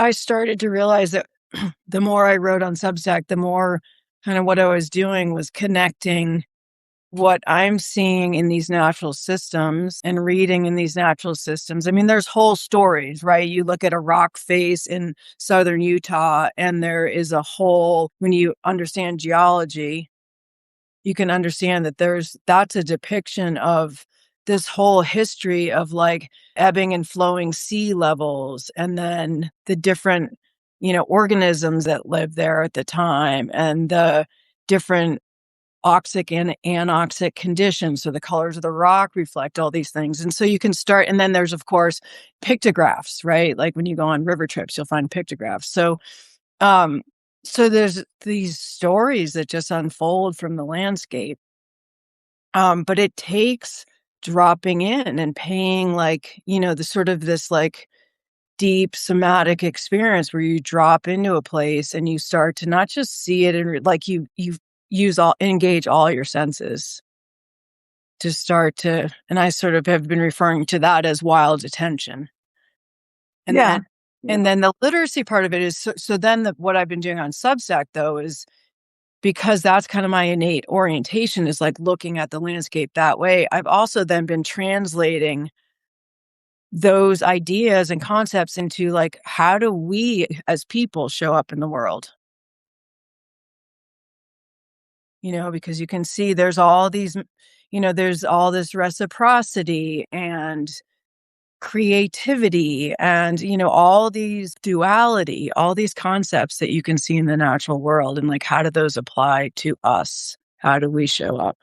I started to realize that the more I wrote on Substack, the more kind of what I was doing was connecting what I'm seeing in these natural systems and reading in these natural systems. I mean, there's whole stories, right? You look at a rock face in southern Utah, and there is a whole, when you understand geology, you can understand that that's a depiction of this whole history of like ebbing and flowing sea levels, and then the different, organisms that lived there at the time, and the different oxic and anoxic conditions. So the colors of the rock reflect all these things. And so you can start, and then there's, of course, pictographs, right? Like when you go on river trips, you'll find pictographs. Um, so there's these stories that just unfold from the landscape. But it takes dropping in and paying, like, the sort of this like deep somatic experience where you drop into a place and you start to not just see it and like you engage all your senses to start to, and I sort of have been referring to that as wild attention. And Yeah. then the literacy part of it is so then what I've been doing on Substack though is, because that's kind of my innate orientation, is like looking at the landscape that way. I've also then been translating those ideas and concepts into like, how do we as people show up in the world? Because you can see there's all these, there's all this reciprocity and creativity and, all these duality, all these concepts that you can see in the natural world. And like, how do those apply to us? How do we show up?